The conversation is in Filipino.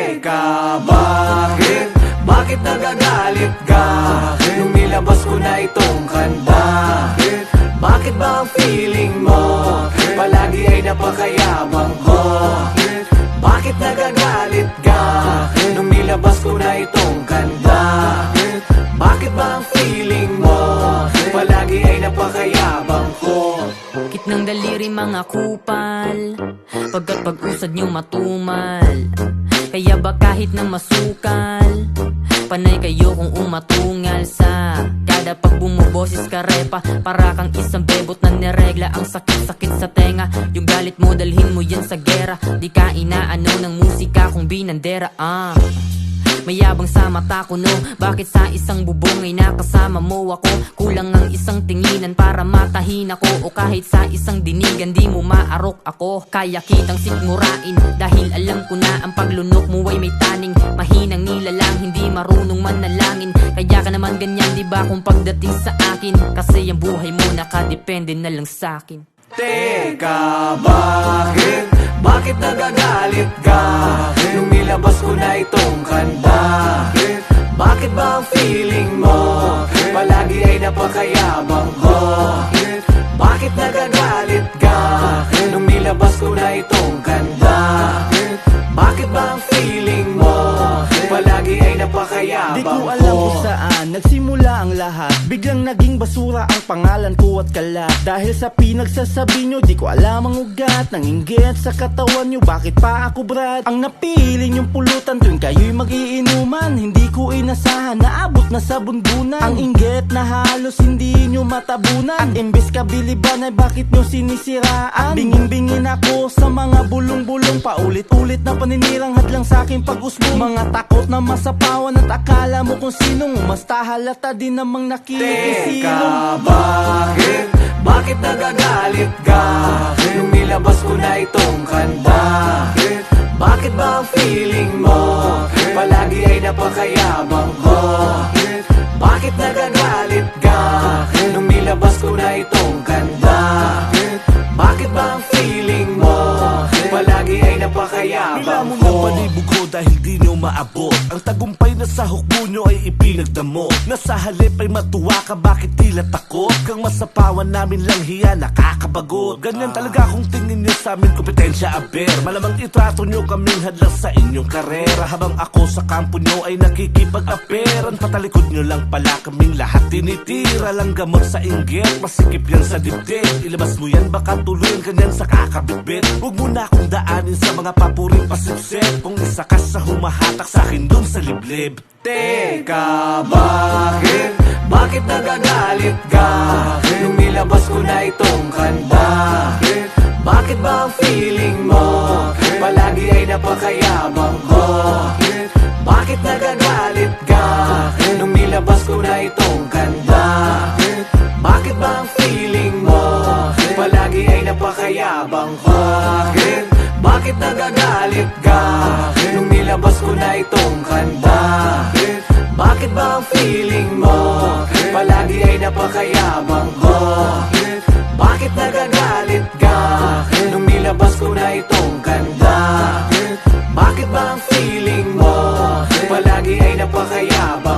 Teka, bakit? Bakit nagagalit ka? Nung nilabas ko na itong kanta, bakit ba ang feeling mo palagi ay napakayabang ko? Bakit nagagalit ka? Nung nilabas ko na itong kanta, bakit ba ang feeling mo palagi ay napakayabang ko? Kit ng daliri mga kupal, pagkat pag-usad nyo matumal. Kaya ba kahit na masukal, panay kayo kung umatungal sa kada pag bumuboses ka repa. Para kang isang bebot na niregla ang sakit-sakit sa tenga. Yung galit mo dalhin mo yan sa gera. Di ka inaano ng musika kung binandera. Mayabang sa mata ko no, bakit sa isang bubong ay nakasama mo ako? Kulang ang isang tinginan para matahin ako, o kahit sa isang dinigan di mo maarok ako. Kaya kitang sikmurain dahil alam ko na ang paglunok mo ay may taning. Mahinang nilalang, hindi marunong manalangin. Kaya ka naman ganyan diba kung pagdating sa akin? Kasi ang buhay mo nakadepende na lang sa'kin. Teka, bakit? Bakit nagagalit ka? Nung nilabas ko na itong kanta, bakit ba ang feeling mo palagi ay napakayabang ko? Bakit nagagalit ka? Nung nilabas ko na itong kanta, bakit ba ang feeling mo palagi ay napakayabang ko? Di ko alam kung saan nagsimula ang lahat. Biglang naging basura ang pangalan ko at kalat. Dahil sa pinagsasabi nyo, di ko alam ang ugat ng inggit sa katawan nyo. Bakit pa ako brad? Ang napili nyong pulutan tuwing kayo'y mag-iinuman. Hindi ko inasahan, naabot na sa bunbunan. Ang inggit na halos hindi nyo matabunan. At imbes kabiliban ay bakit nyo sinisiraan? Bingin-bingin ako sa mga bulong-bulong, paulit-ulit na paninirang hadlang sa aking pag-usbong. Mga takot na masapawan at akala mo kung sinong umasta, halata din namang nakikisilong. Teka, bakit? Bakit nagagalit ka? Nung nilabas ko na itong kanta, bakit ba ang feeling mo palagi ay napakayabang ko? Bakit nagagalit ka? Nung nilabas ko na itong kanta, bakit ba ang feeling mo palagi ay napakayabang ko? Nilamon ang palibog ko dahil di nyo maabot. Ang tagumpay na sa hukbo nyo ay ipinagdamo. Nasa halip ay matuwa ka, bakit tila takot? Kang masapawan namin lang hiya, nakakabagot. Ganyan talaga kung tingin nyo sa amin, kompetensya aber. Malamang itrato nyo kaming hadlang sa inyong karera. Habang ako sa kampo nyo ay nakikipag-aperan, patalikod nyo lang pala kaming lahat tinitira. Lang gamot sa inggit, masikip yan sa dibdib. Ilabas mo yan, baka tuluyan kanyan sa kakabitbit. Huwag mo na akong daanin sa mga papuring pasipsip. Kung isa ka sa humahatak sa akin dun sa liblib. Teka, bakit? Bakit nagagalit ka? Nung nilabas ko na itong kanta, bakit ba ang feeling mo palagi ay napakayabang ko? Bakit nagagalit ka? Nung nilabas ko na itong kanta, bakit ba ang feeling mo palagi ay napakayabang ko? Bakit? Bakit nagagalit ka? Nung nilabas ko na itong kanta, bakit ba ang feeling mo palagi ay napakayabang ko? Bakit nagagalit ka? Nung nilabas ko na itong kanta, bakit ba ang feeling mo palagi ay napakayabang